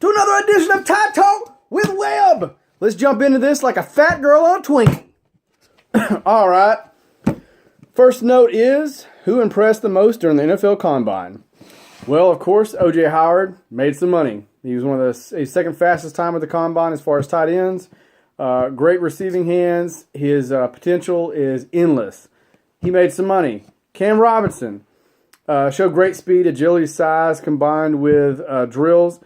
to another edition of Tide Talk with Webb. Let's jump into this like a fat girl on a Twinkie. All right. First note is, who impressed the most during the NFL Combine? Well, of course, O.J. Howard made some money. He was one of the second fastest time at the Combine as far as tight ends. Great receiving hands. His potential is endless. He made some money. Cam Robinson showed great speed, agility, size combined with drills.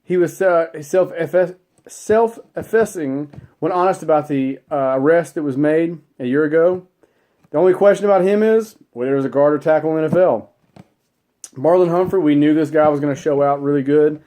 He was self-effacing when honest about the arrest that was made a year ago. The only question about him is whether there's a guard or tackle in the NFL. Marlon Humphrey, we knew this guy was going to show out really good.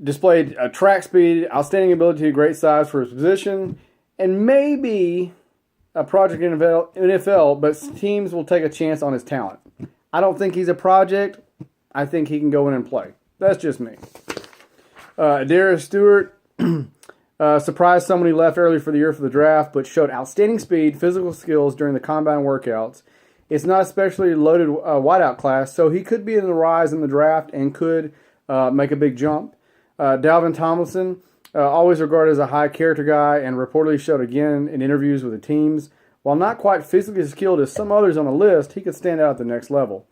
Displayed track speed, outstanding ability, great size for his position, and maybe a project in NFL, but teams will take a chance on his talent. I don't think he's a project. I think he can go in and play. That's just me. Darius Stewart surprised someone he left early for the year for the draft, but showed outstanding speed, physical skills during the combine workouts. It's not especially loaded wideout class, so he could be in the rise in the draft and could make a big jump. Dalvin Tomlinson, always regarded as a high character guy and reportedly showed again in interviews with the teams. While not quite physically skilled as some others on the list, he could stand out at the next level.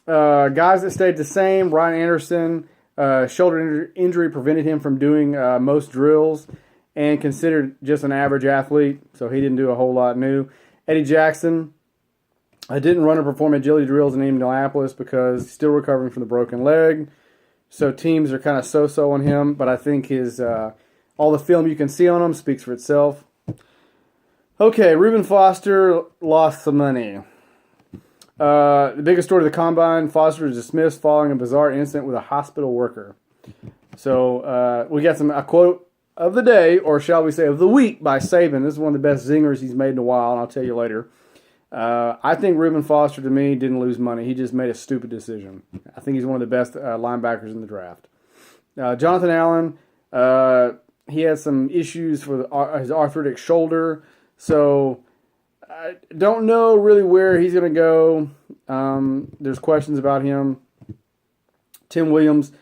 Guys that stayed the same, Ryan Anderson, shoulder injury prevented him from doing most drills and considered just an average athlete, so he didn't do a whole lot new. Eddie Jackson didn't run or perform agility drills in Indianapolis because he's still recovering from the broken leg. So teams are kind of so-so on him, but I think his all the film you can see on him speaks for itself. Okay, Reuben Foster lost some money. The biggest story of the Combine, Foster was dismissed following a bizarre incident with a hospital worker. So we got a quote of the day, or shall we say of the week, by Saban. This is one of the best zingers he's made in a while, and I'll tell you later. I think Reuben Foster, to me, didn't lose money. He just made a stupid decision. I think he's one of the best linebackers in the draft. Jonathan Allen, he had some issues with his arthritic shoulder, so I don't know really where he's going to go. There's questions about him. Tim Williams.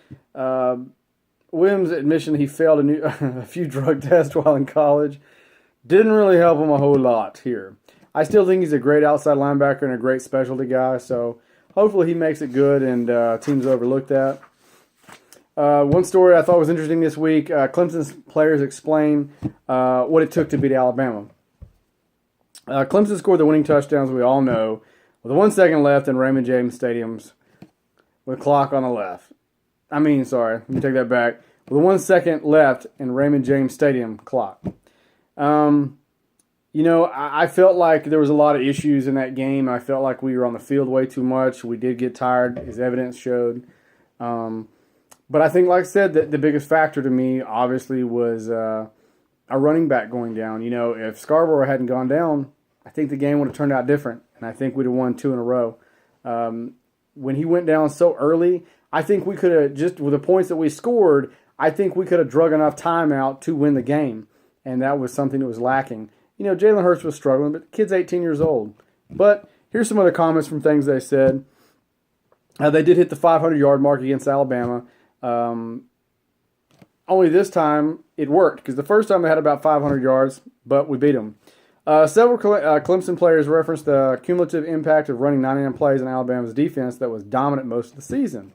Williams' admission he failed a few drug tests while in college didn't really help him a whole lot here. I still think he's a great outside linebacker and a great specialty guy, so hopefully he makes it good and teams overlook that. One story I thought was interesting this week, Clemson's players explain what it took to beat Alabama. Clemson scored the winning touchdowns, we all know, with 1 second left in Raymond James Stadiums with a clock on the left. Let me take that back. With 1 second left in Raymond James Stadium clock. I felt like there was a lot of issues in that game. I felt like we were on the field way too much. We did get tired, as evidence showed. But I think, like I said, the biggest factor to me, obviously, was a running back going down. If Scarborough hadn't gone down, I think the game would have turned out different, and I think we'd have won 2 in a row. When he went down so early, I think we could have, just with the points that we scored, I think we could have drug enough time out to win the game, and that was something that was lacking. Jalen Hurts was struggling, but the kid's 18 years old. But here's some other comments from things they said. They did hit the 500-yard mark against Alabama. Only this time it worked, because the first time they had about 500 yards, but we beat them. Several Clemson players referenced the cumulative impact of running 99 plays in Alabama's defense that was dominant most of the season.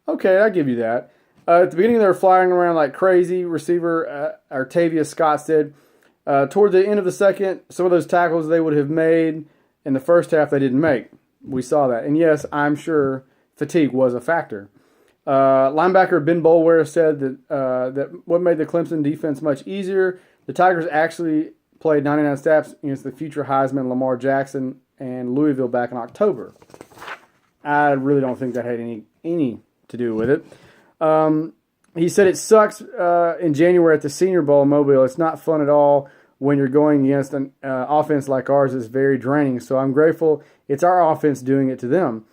Okay, I'll give you that. At the beginning, they were flying around like crazy. Receiver Artavius Scott said, toward the end of the second, some of those tackles they would have made in the first half they didn't make. We saw that. And yes, I'm sure fatigue was a factor. Linebacker Ben Boulware said that what made the Clemson defense much easier, the Tigers actually played 99 snaps against the future Heisman Lamar Jackson and Louisville back in October. I really don't think that had any to do with it. He said it sucks in January at the Senior Bowl in Mobile. It's not fun at all when you're going against an offense like ours. It's very draining. So I'm grateful it's our offense doing it to them.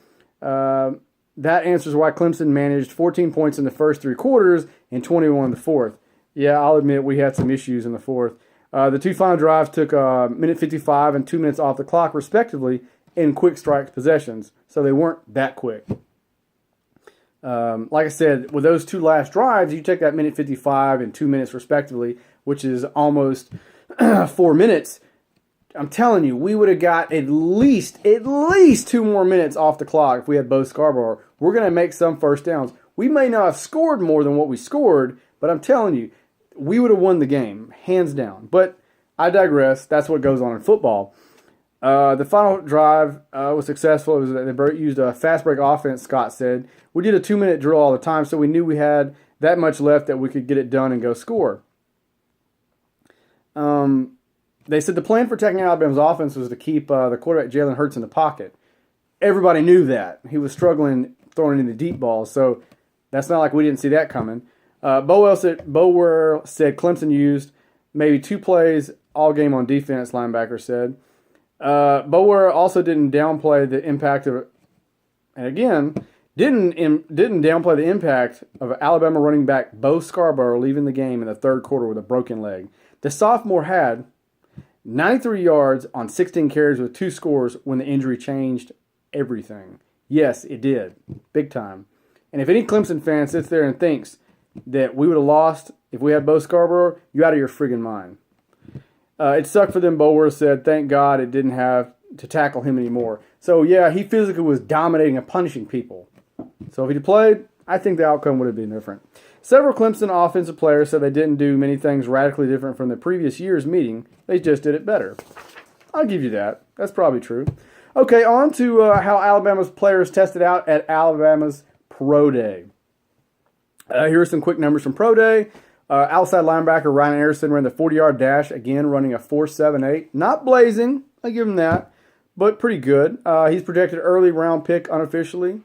That answers why Clemson managed 14 points in the first 3 quarters and 21 in the fourth. Yeah, I'll admit we had some issues in the fourth. The 2 final drives took minute 55 and 2 minutes off the clock, respectively, in quick strike possessions. So they weren't that quick. Like I said, with those two last drives, you take that minute 55 and 2 minutes respectively, which is almost 4 minutes. I'm telling you, we would have got at least 2 more minutes off the clock if we had Bo Scarborough. We're going to make some first downs. We may not have scored more than what we scored, but I'm telling you, we would have won the game, hands down. But I digress. That's what goes on in football. The final drive was successful. They used a fast break offense, Scott said. We did a 2-minute drill all the time, so we knew we had that much left that we could get it done and go score. They said the plan for attacking Alabama's offense was to keep the quarterback Jalen Hurts in the pocket. Everybody knew that. He was struggling throwing in the deep balls, so that's not like we didn't see that coming. Bower said Clemson used maybe 2 plays all game on defense, linebacker said. Bower also didn't downplay the impact of, and again, didn't downplay the impact of Alabama running back Bo Scarborough leaving the game in the third quarter with a broken leg. The sophomore had 93 yards on 16 carries with 2 scores when the injury changed everything. Yes, it did. Big time. And if any Clemson fan sits there and thinks that we would have lost if we had Bo Scarborough, you're out of your friggin' mind. It sucked for them, Bower said. Thank God it didn't have to tackle him anymore. So, yeah, he physically was dominating and punishing people. So if he'd played, I think the outcome would have been different. Several Clemson offensive players said they didn't do many things radically different from the previous year's meeting. They just did it better. I'll give you that. That's probably true. Okay, on to how Alabama's players tested out at Alabama's Pro Day. Here are some quick numbers from Pro Day. Outside linebacker Ryan Anderson ran the 40-yard dash, again running a 4.78. Not blazing, I give him that, but pretty good. He's projected early round pick unofficially.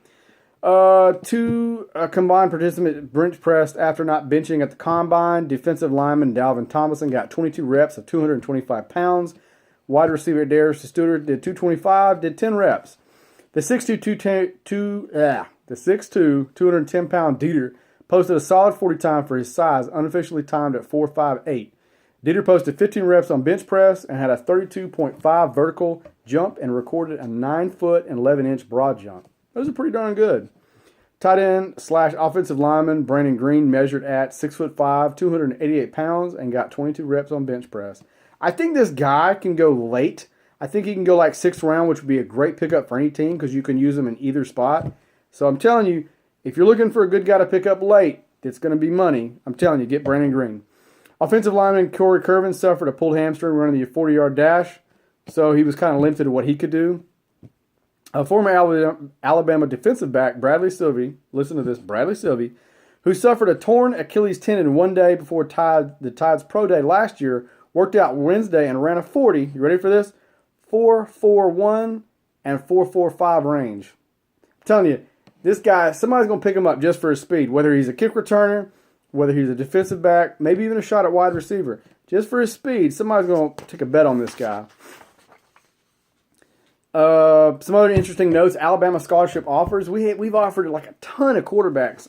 2 combined participants bench pressed after not benching at the combine. Defensive lineman Dalvin Tomlinson got 22 reps of 225 pounds. Wide receiver Darius Stewart did 225, did 10 reps. The 6'2", 210-pound Dieter posted a solid 40 time for his size, unofficially timed at 4.58. Dieter posted 15 reps on bench press and had a 32.5 vertical jump and recorded a 9-foot and 11-inch broad jump. Those are pretty darn good. Tight end / offensive lineman Brandon Green measured at 6'5", 288 pounds, and got 22 reps on bench press. I think this guy can go late. I think he can go like 6th round, which would be a great pickup for any team because you can use him in either spot. So I'm telling you, if you're looking for a good guy to pick up late, it's going to be money. I'm telling you, get Brandon Green. Offensive lineman Corey Curvin suffered a pulled hamstring running the 40-yard dash, so he was kind of limited to what he could do. Former Alabama defensive back Bradley Sylvie, listen to this, Bradley Sylvie, who suffered a torn Achilles tendon one day before the Tide's Pro Day last year, worked out Wednesday and ran a 40, you ready for this? 4.41 and 4.45 range. I'm telling you, this guy, somebody's going to pick him up just for his speed, whether he's a kick returner, whether he's a defensive back, maybe even a shot at wide receiver. Just for his speed, somebody's going to take a bet on this guy. Some other interesting notes, Alabama scholarship offers. We've offered like a ton of quarterbacks.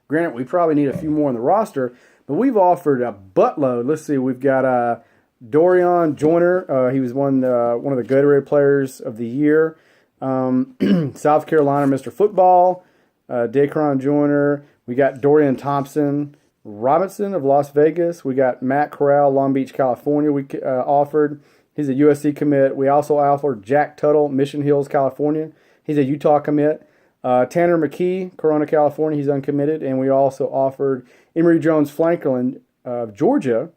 Granted, we probably need a few more on the roster, but we've offered a buttload. Let's see, we've got Dorian Joyner. He was one of the Gatorade Players of the Year. South Carolina Mr. Football. Dacron Joyner. We got Dorian Thompson Robinson of Las Vegas. We got Matt Corral, Long Beach, California. We offered. He's a USC commit. We also offered Jack Tuttle, Mission Hills, California. He's a Utah commit. Tanner McKee, Corona, California. He's uncommitted. And we also offered Emory Jones Franklin of Georgia.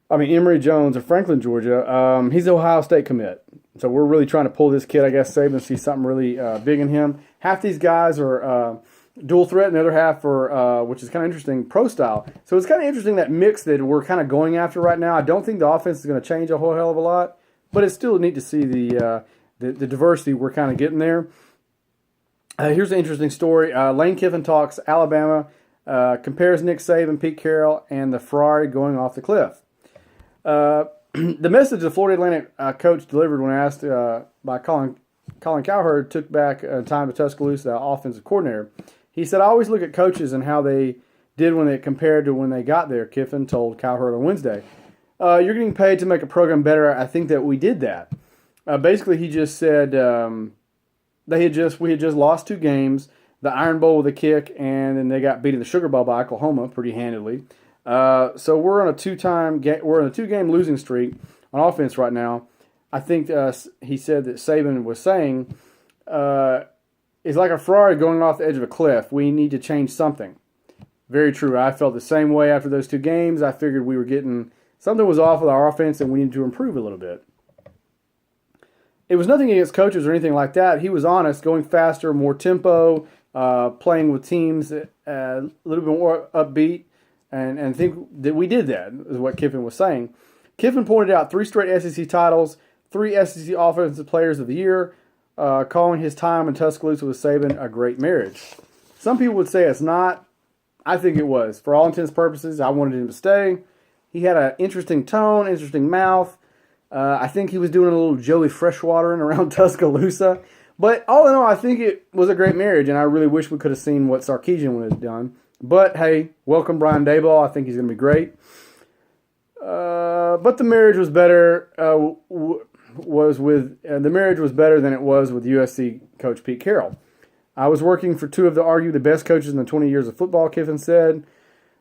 Emory Jones of Franklin, Georgia. He's an Ohio State commit. So we're really trying to pull this kid. I guess Saban sees something really big in him. Half these guys are dual threat, and the other half are, which is kind of interesting, pro style. So it's kind of interesting that mix that we're kind of going after right now. I don't think the offense is going to change a whole hell of a lot, but it's still neat to see the diversity we're kind of getting there. Here's an interesting story. Lane Kiffin talks Alabama, compares Nick Saban, Pete Carroll, and the Ferrari going off the cliff. The message the Florida Atlantic coach delivered when asked by Colin Cowherd took back time to Tuscaloosa offensive coordinator. He said, I always look at coaches and how they did when they compared to when they got there, Kiffin told Cowherd on Wednesday. You're getting paid to make a program better. I think that we did that. Basically, he just said we had just lost 2 games. the Iron Bowl with a kick, and then they got beat in the Sugar Bowl by Oklahoma pretty handily. So we're on a two-game losing streak on offense right now. I think he said that Saban was saying it's like a Ferrari going off the edge of a cliff. We need to change something. Very true. I felt the same way after those two games. I figured we were getting something was off with our offense and we needed to improve a little bit. It was nothing against coaches or anything like that. He was honest, going faster, more tempo, playing with teams a little bit more upbeat, and think that we did that, is what Kiffin was saying. Kiffin pointed out 3 straight SEC titles, 3 SEC Offensive Players of the Year, calling his time in Tuscaloosa with Saban a great marriage. Some people would say it's not. I think it was. For all intents and purposes, I wanted him to stay. He had an interesting tone, interesting mouth. I think he was doing a little Joey Freshwatering around Tuscaloosa. But all in all, I think it was a great marriage, and I really wish we could have seen what Sarkisian would have done. But, hey, welcome Brian Daboll. I think he's going to be great. But the marriage was better. The marriage was better than it was with USC coach Pete Carroll. I was working for 2 of the arguably best coaches in the 20 years of football, Kiffin said.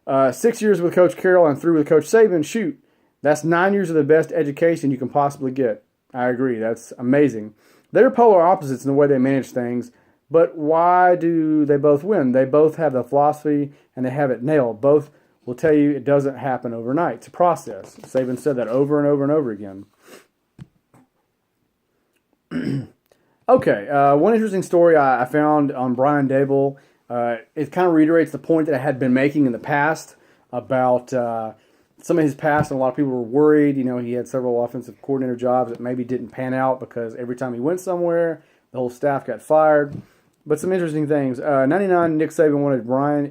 6 years with Coach Carroll and 3 with Coach Saban. Shoot, that's 9 years of the best education you can possibly get. I agree. That's amazing. They're polar opposites in the way they manage things, but why do they both win? They both have the philosophy, and they have it nailed. Both will tell you it doesn't happen overnight. It's a process. Saban said that over and over and over again. Okay, one interesting story I found on Brian Daboll. It kind of reiterates the point that I had been making in the past about some of his past, and a lot of people were worried. You know, he had several offensive coordinator jobs that maybe didn't pan out because every time he went somewhere, the whole staff got fired. But some interesting things. 99, Nick Saban wanted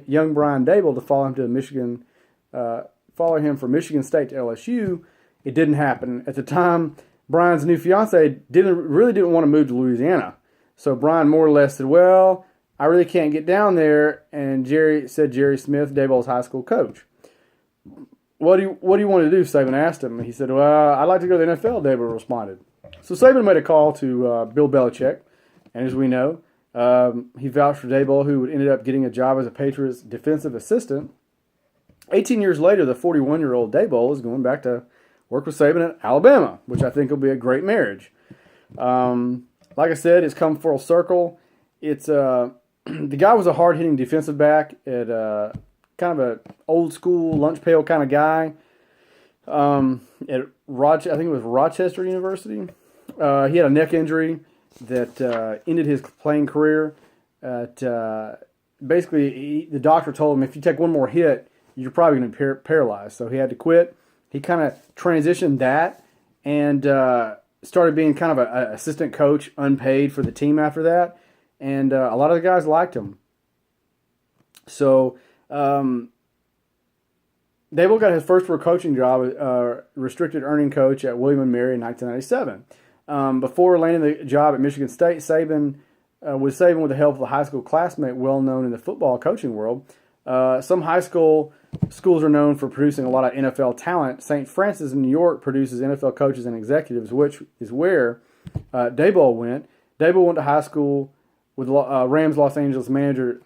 young Brian Daboll to follow him to Michigan, follow him from Michigan State to LSU. It didn't happen. At the time, Brian's new fiance really didn't want to move to Louisiana. So Brian more or less said, well, I really can't get down there. And Jerry Smith, Daboll's high school coach. What do you want to do? Saban asked him. He said, well, I'd like to go to the NFL, Daboll responded. So Saban made a call to Bill Belichick. And as we know, he vouched for Daboll, who ended up getting a job as a Patriots defensive assistant. 18 years later, the 41-year-old Daboll is going back to work with Saban at Alabama, which I think will be a great marriage. Like I said, it's come full circle. It's the guy was a hard-hitting defensive back at kind of an old-school lunch pail kind of guy at I think it was Rochester University. He had a neck injury that ended his playing career. Basically, the doctor told him if you take one more hit, you're probably going to be paralyzed. So he had to quit. He kind of transitioned that and started being kind of an assistant coach, unpaid for the team after that. And a lot of the guys liked him. So Daboll got his first real coaching job, restricted earning coach at William & Mary in 1997. Before landing the job at Michigan State, Saban with the help of a high school classmate well known in the football coaching world. Some high schools are known for producing a lot of NFL talent. St. Francis in New York produces NFL coaches and executives, which is where Daboll went. Daboll went to high school with Rams Los Angeles manager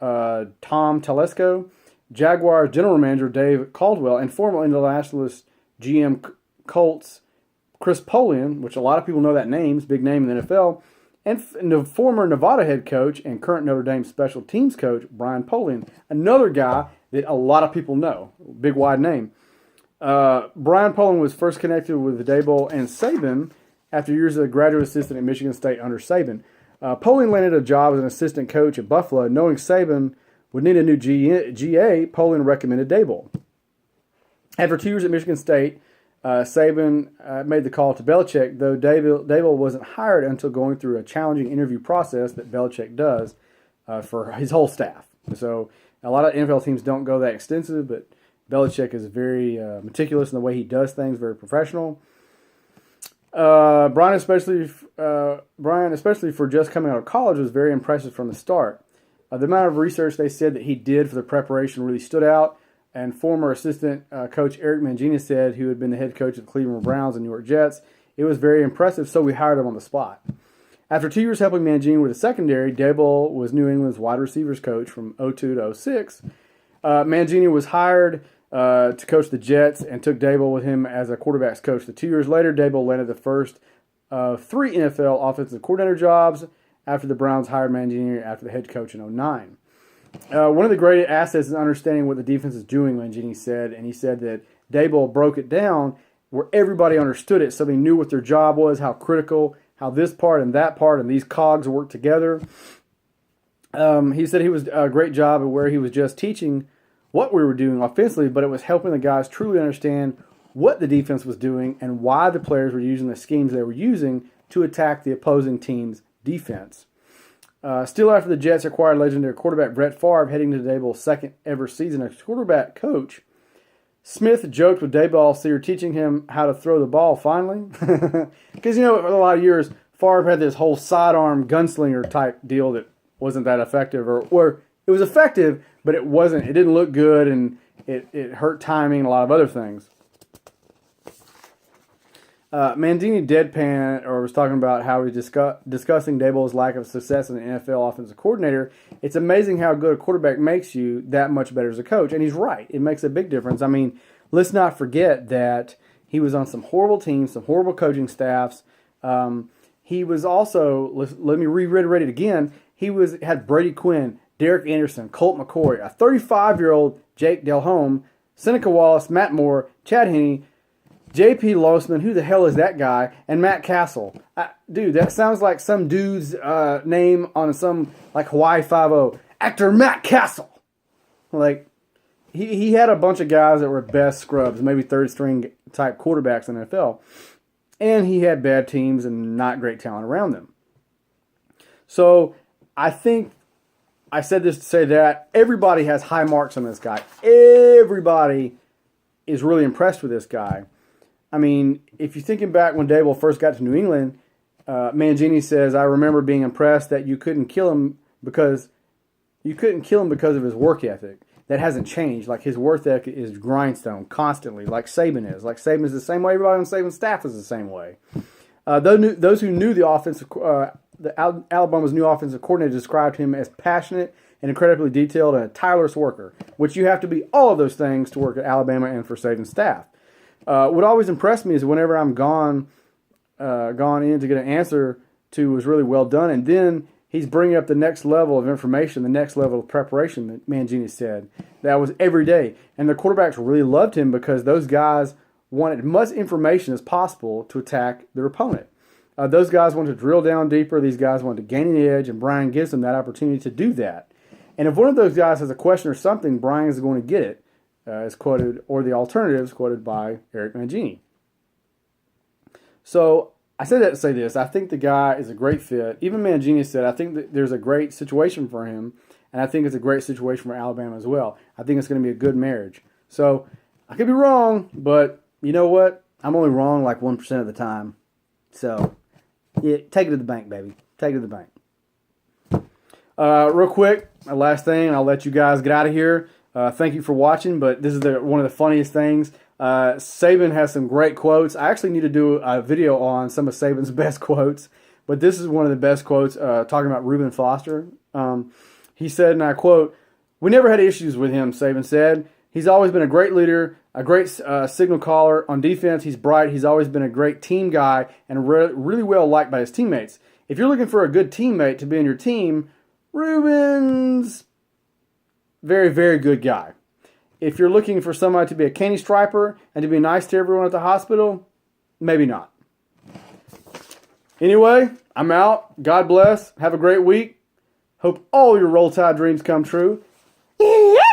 Tom Telesco, Jaguars general manager Dave Caldwell, and former Indianapolis GM Colts Chris Polian, which a lot of people know that name's big name in the NFL, and the former Nevada head coach and current Notre Dame special teams coach Brian Polian, another guy that a lot of people know, big wide name. Brian Polian was first connected with Daboll and Saban after years as a graduate assistant at Michigan State under Saban. Polian landed a job as an assistant coach at Buffalo. Knowing Saban would need a new GA, Polian recommended Daboll. After 2 years at Michigan State, Saban made the call to Belichick, though Daboll wasn't hired until going through a challenging interview process that Belichick does for his whole staff. So a lot of NFL teams don't go that extensive, but Belichick is very meticulous in the way he does things, very professional. Brian, especially for just coming out of college, was very impressive from the start. The amount of research they said that he did for the preparation really stood out. And former assistant coach Eric Mangini said, who had been the head coach of the Cleveland Browns and New York Jets, it was very impressive, so we hired him on the spot. After 2 years helping Mangini with the secondary, Daboll was New England's wide receivers coach from 02 to 06. Mangini was hired to coach the Jets and took Daboll with him as a quarterback's coach. 2 years later, Daboll landed the first of 3 NFL offensive coordinator jobs after the Browns hired Mangini after the head coach in 09. One of the great assets is understanding what the defense is doing, Mangini said, and he said that Daboll broke it down where everybody understood it, so they knew what their job was, how critical, how this part and that part and these cogs work together. He said he was a great job at where he was just teaching what we were doing offensively, but it was helping the guys truly understand what the defense was doing and why the players were using the schemes they were using to attack the opposing team's defense. Still after the Jets acquired legendary quarterback Brett Favre, heading to Daboll's second ever season as quarterback coach, Smith joked with Daboll, so you're teaching him how to throw the ball finally? Because, for a lot of years, Favre had this whole sidearm gunslinger type deal that wasn't that effective, or it was effective, but it didn't look good, and it hurt timing and a lot of other things. Mangini deadpan, or was talking about how he discussing Daboll's lack of success as an NFL offensive coordinator. It's amazing how good a quarterback makes you that much better as a coach. And he's right. It makes a big difference. I mean, let's not forget that he was on some horrible teams, some horrible coaching staffs. He was also, let me reiterate it again, had Brady Quinn, Derek Anderson, Colt McCoy, a 35-year-old Jake Delhomme, Seneca Wallace, Matt Moore, Chad Henne, J.P. Losman, who the hell is that guy? And Matt Castle. Dude, that sounds like some dude's name on some, like, Hawaii Five-0. Actor Matt Castle. Like, he had a bunch of guys that were best scrubs, maybe third-string type quarterbacks in the NFL. And he had bad teams and not great talent around them. So, I think I said this to say that everybody has high marks on this guy. Everybody is really impressed with this guy. I mean, if you're thinking back when Daboll first got to New England, Mangini says, I remember being impressed that you couldn't kill him because of his work ethic. That hasn't changed. Like, his work ethic is grindstone constantly, like Saban is. Like, Saban is the same way. Everybody on Saban's staff is the same way. Those who knew Alabama's new offensive coordinator described him as passionate and incredibly detailed and a tireless worker, which you have to be all of those things to work at Alabama and for Saban's staff. What always impressed me is whenever I'm gone in to get an answer to was really well done, and then he's bringing up the next level of information, the next level of preparation that Mangini said. That was every day. And the quarterbacks really loved him because those guys wanted as much information as possible to attack their opponent. Those guys wanted to drill down deeper. These guys wanted to gain an edge, and Brian gives them that opportunity to do that. And if one of those guys has a question or something, Brian is going to get it. Is quoted, or the alternatives quoted by Eric Mangini. So I said that to say this. I think the guy is a great fit. Even Mangini said, I think that there's a great situation for him, and I think it's a great situation for Alabama as well. I think it's going to be a good marriage. So I could be wrong, but you know what? I'm only wrong like 1% of the time. So yeah, take it to the bank, baby. Take it to the bank. Real quick, my last thing, I'll let you guys get out of here. Thank you for watching, but this is one of the funniest things. Saban has some great quotes. I actually need to do a video on some of Saban's best quotes, but this is one of the best quotes talking about Reuben Foster. He said, and I quote, "We never had issues with him," Saban said. "He's always been a great leader, a great signal caller. On defense, he's bright. He's always been a great team guy and really well liked by his teammates. If you're looking for a good teammate to be in your team, Reuben's very, very good guy. If you're looking for somebody to be a candy striper and to be nice to everyone at the hospital, maybe not." Anyway, I'm out. God bless. Have a great week. Hope all your Roll Tide dreams come true. Yeah.